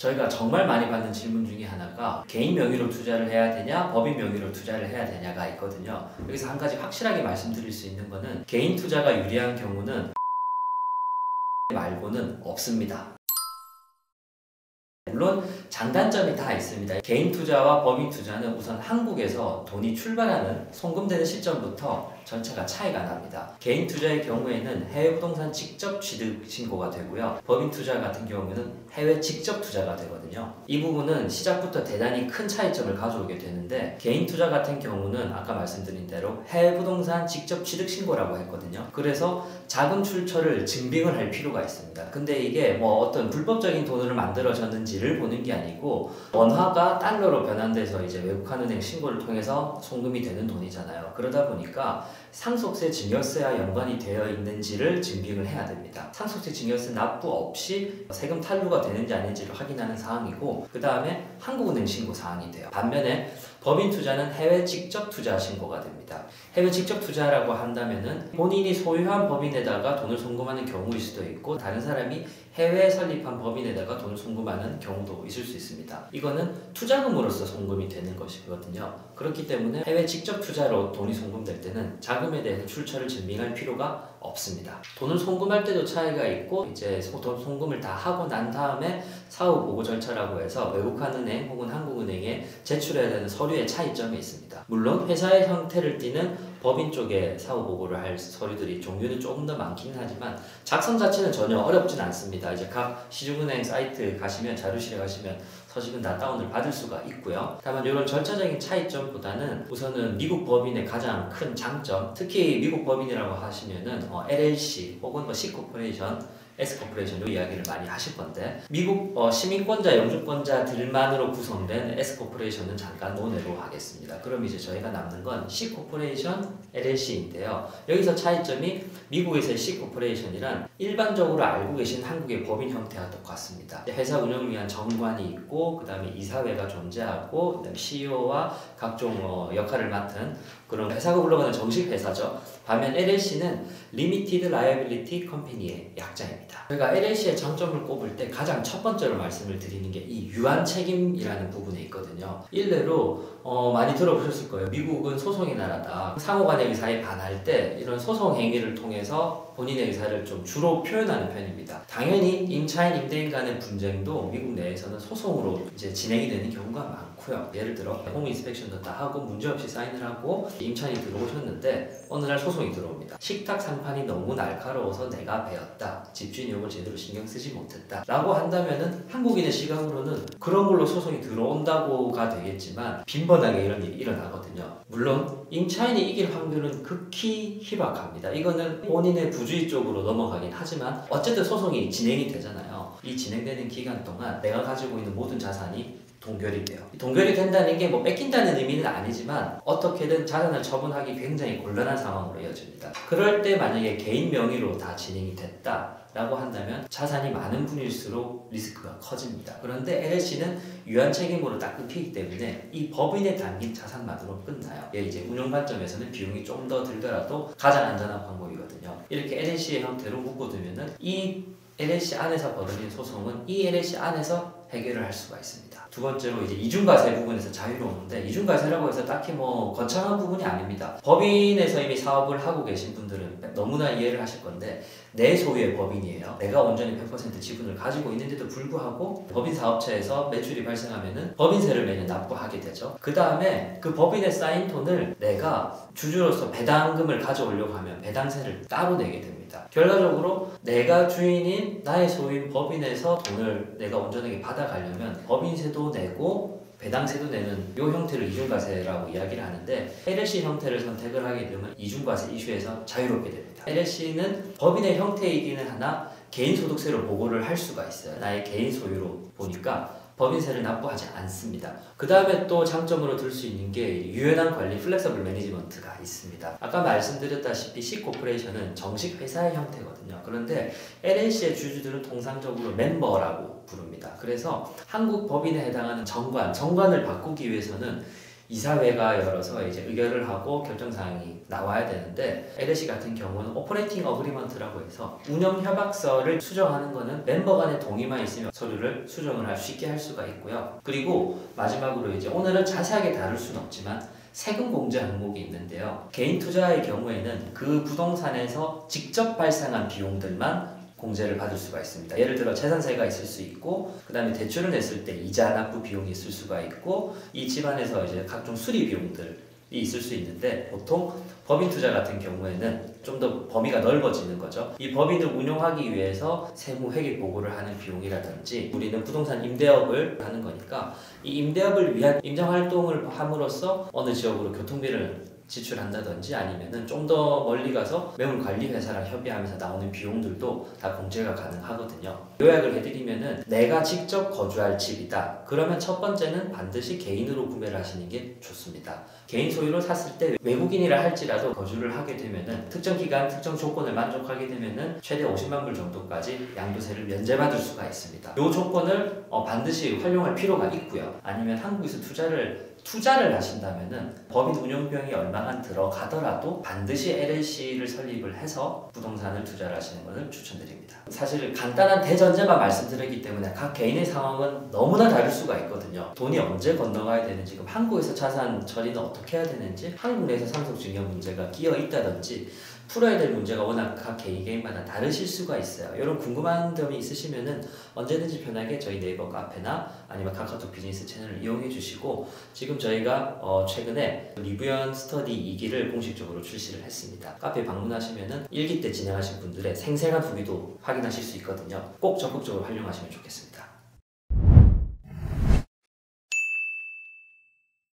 저희가 정말 많이 받는 질문 중에 하나가 개인 명의로 투자를 해야 되냐, 법인 명의로 투자를 해야 되냐가 있거든요. 여기서 한 가지 확실하게 말씀드릴 수 있는 거는 개인 투자가 유리한 경우는 말고는 없습니다. 물론 장단점이 다 있습니다. 개인 투자와 법인 투자는 우선 한국에서 돈이 출발하는 송금되는 시점부터 절차가 차이가 납니다. 개인 투자의 경우에는 해외 부동산 직접 취득 신고가 되고요. 법인 투자 같은 경우에는 해외 직접 투자가 되거든요. 이 부분은 시작부터 대단히 큰 차이점을 가져오게 되는데, 개인 투자 같은 경우는 아까 말씀드린 대로 해외 부동산 직접 취득 신고라고 했거든요. 그래서 자금 출처를 증빙을 할 필요가 있습니다. 근데 이게 뭐 어떤 불법적인 돈을 만들어졌는지를 보는 게 아니고 원화가 달러로 변환돼서 이제 외국환은행 신고를 통해서 송금이 되는 돈이잖아요. 그러다 보니까 상속세, 증여세와 연관이 되어 있는지를 증빙을 해야 됩니다. 상속세, 증여세 납부 없이 세금 탈루가 되는지 아닌지를 확인하는 사항이고, 그 다음에 한국은행 신고 사항이 돼요. 반면에 법인 투자는 해외 직접 투자 신고가 됩니다. 해외 직접 투자라고 한다면은 본인이 소유한 법인에다가 돈을 송금하는 경우일 수도 있고, 다른 사람이 해외에 설립한 법인에다가 돈을 송금하는 경우도 있을 수 있습니다. 이거는 투자금으로서 송금이 되는 것이거든요. 그렇기 때문에 해외 직접 투자로 돈이 송금될 때는 자금에 대해서 출처를 증빙할 필요가 없습니다. 돈을 송금할 때도 차이가 있고, 이제 돈 송금을 다 하고 난 다음에 사후 보고 절차라고 해서 외국환은행 혹은 한국은행에 제출해야 되는 서류의 차이점이 있습니다. 물론 회사의 형태를 띠는 법인 쪽에 사후 보고를 할 서류들이 종류는 조금 더 많기는 하지만 작성 자체는 전혀 어렵진 않습니다. 이제 각 시중은행 사이트 가시면, 자료실에 가시면 서식은 다 다운을 받을 수가 있고요. 다만 이런 절차적인 차이점보다는 우선은 미국 법인의 가장 큰 장점, 특히 미국 법인이라고 하시면은 LLC 혹은 C코퍼레이션, S코퍼레이션 이 이야기를 많이 하실 건데, 미국 시민권자, 영주권자들만으로 구성된 S코퍼레이션은 잠깐 논외로 하겠습니다. 그럼 이제 저희가 남는 건 C코퍼레이션, LLC인데요. 여기서 차이점이 미국에서의 C코퍼레이션이란 일반적으로 알고 계신 한국의 법인 형태와 똑같습니다. 회사 운영을 위한 정관이 있고, 그 다음에 이사회가 존재하고, 그다음에 CEO와 각종 역할을 맡은 그런 회사가 굴러가는 정식 회사죠. 반면 LLC는 Limited Liability Company의 약자입니다. 저희가 LLC의 장점을 꼽을 때 가장 첫 번째로 말씀을 드리는 게 이 유한 책임이라는 부분에 있거든요. 일례로 많이 들어보셨을 거예요. 미국은 소송의 나라다. 상호간의 의사에 반할 때 이런 소송 행위를 통해서 본인의 의사를 좀 주로 표현하는 편입니다. 당연히 임차인, 임대인 간의 분쟁도 미국 내에서는 소송으로 이제 진행이 되는 경우가 많고요. 예를 들어 홈 인스펙션도 다 하고 문제없이 사인을 하고 임차인이 들어오셨는데 어느 날 소송이 들어옵니다. 식탁 상판이 너무 날카로워서 내가 베었다. 집주인 이걸 제대로 신경 쓰지 못했다. 라고 한다면은 한국인의 시각으로는 그런 걸로 소송이 들어온다고가 되겠지만 빈번하게 이런 일이 일어나거든요. 물론 임차인이 이길 확률은 극히 희박합니다. 이거는 본인의 부주의 쪽으로 넘어가긴 하지만 어쨌든 소송이 진행이 되잖아요. 이 진행되는 기간 동안 내가 가지고 있는 모든 자산이 동결이 돼요. 동결이 된다는 게 뭐 뺏긴다는 의미는 아니지만 어떻게든 자산을 처분하기 굉장히 곤란한 상황으로 이어집니다. 그럴 때 만약에 개인 명의로 다 진행이 됐다 라고 한다면 자산이 많은 분일수록 리스크가 커집니다. 그런데 LLC는 유한 책임으로 딱 끊기기 때문에 이 법인에 담긴 자산만으로 끝나요. 이제 운영 관점에서는 비용이 좀 더 들더라도 가장 안전한 방법이거든요. 이렇게 LLC의 형태로 묶어두면은 이 LLC 안에서 벌어진 소송은 이 LLC 안에서 해결을 할 수가 있습니다. 두 번째로 이제 이중과세 부분에서 자유로운데, 이중과세라고 해서 딱히 뭐 거창한 부분이 아닙니다. 법인에서 이미 사업을 하고 계신 분들은 너무나 이해를 하실 건데, 내 소유의 법인이에요. 내가 온전히 100% 지분을 가지고 있는데도 불구하고 법인 사업체에서 매출이 발생하면은 법인세를 매년 납부하게 되죠. 그 다음에 그 법인에 쌓인 돈을 내가 주주로서 배당금을 가져오려고 하면 배당세를 따로 내게 됩니다. 결과적으로 내가 주인인 나의 소유인 법인에서 돈을 내가 온전하게 받아가려면 법인세도 내고 배당세도 내는 이 형태를 이중과세라고 이야기를 하는데, LLC 형태를 선택을 하게 되면 이중과세 이슈에서 자유롭게 됩니다. LLC는 법인의 형태이기는 하나 개인소득세로 보고를 할 수가 있어요. 나의 개인 소유로 보니까 법인세를 납부하지 않습니다. 그 다음에 또 장점으로 들 수 있는 게 유연한 관리, 플렉서블 매니지먼트가 있습니다. 아까 말씀드렸다시피 C코퍼레이션은 정식 회사의 형태거든요. 그런데 LLC의 주주들은 통상적으로 멤버라고 부릅니다. 그래서 한국 법인에 해당하는 정관을 바꾸기 위해서는 이사회가 열어서 이제 의결을 하고 결정사항이 나와야 되는데 LLC 같은 경우는 오퍼레이팅 어그리먼트라고 해서 운영 협약서를 수정하는 거는 멤버 간의 동의만 있으면 서류를 수정을 쉽게 할 수가 있고요. 그리고 마지막으로 이제 오늘은 자세하게 다룰 수는 없지만 세금 공제 항목이 있는데요. 개인 투자의 경우에는 그 부동산에서 직접 발생한 비용들만 공제를 받을 수가 있습니다. 예를 들어 재산세가 있을 수 있고, 그 다음에 대출을 냈을 때 이자 납부 비용이 있을 수가 있고, 이 집안에서 이제 각종 수리 비용들이 있을 수 있는데, 보통 법인 투자 같은 경우에는 좀 더 범위가 넓어지는 거죠. 이 법인을 운용하기 위해서 세무 회계 보고를 하는 비용이라든지, 우리는 부동산 임대업을 하는 거니까 이 임대업을 위한 임장 활동을 함으로써 어느 지역으로 교통비를 지출한다든지 아니면은 좀 더 멀리 가서 매물관리회사랑 협의하면서 나오는 비용들도 다 공제가 가능하거든요. 요약을 해드리면은 내가 직접 거주할 집이다. 그러면 첫 번째는 반드시 개인으로 구매를 하시는 게 좋습니다. 개인 소유로 샀을 때 외국인이라 할지라도 거주를 하게 되면은 특정 기간, 특정 조건을 만족하게 되면은 최대 50만 불 정도까지 양도세를 면제받을 수가 있습니다. 이 조건을 반드시 활용할 필요가 있고요. 아니면 한국에서 투자를 하신다면은 법인 운영 비용이 얼마간 들어가더라도 반드시 LLC를 설립을 해서 부동산을 투자를 하시는 것을 추천드립니다. 사실 간단한 대전제만 말씀드렸기 때문에 각 개인의 상황은 너무나 다를 수가 있거든요. 돈이 언제 건너가야 되는지, 그럼 한국에서 자산 처리는 어떻게 해야 되는지, 한국 내에서 상속증여 문제가 끼어 있다든지 풀어야 될 문제가 워낙 각 개인마다 다르실 수가 있어요. 이런 궁금한 점이 있으시면은 언제든지 편하게 저희 네이버 카페나 아니면 카카오톡 비즈니스 채널을 이용해 주시고, 지금 저희가 최근에 리뷰형 스터디 2기를 공식적으로 출시를 했습니다. 카페 방문하시면은 1기 때 진행하신 분들의 생생한 후기도 확인하실 수 있거든요. 꼭 적극적으로 활용하시면 좋겠습니다.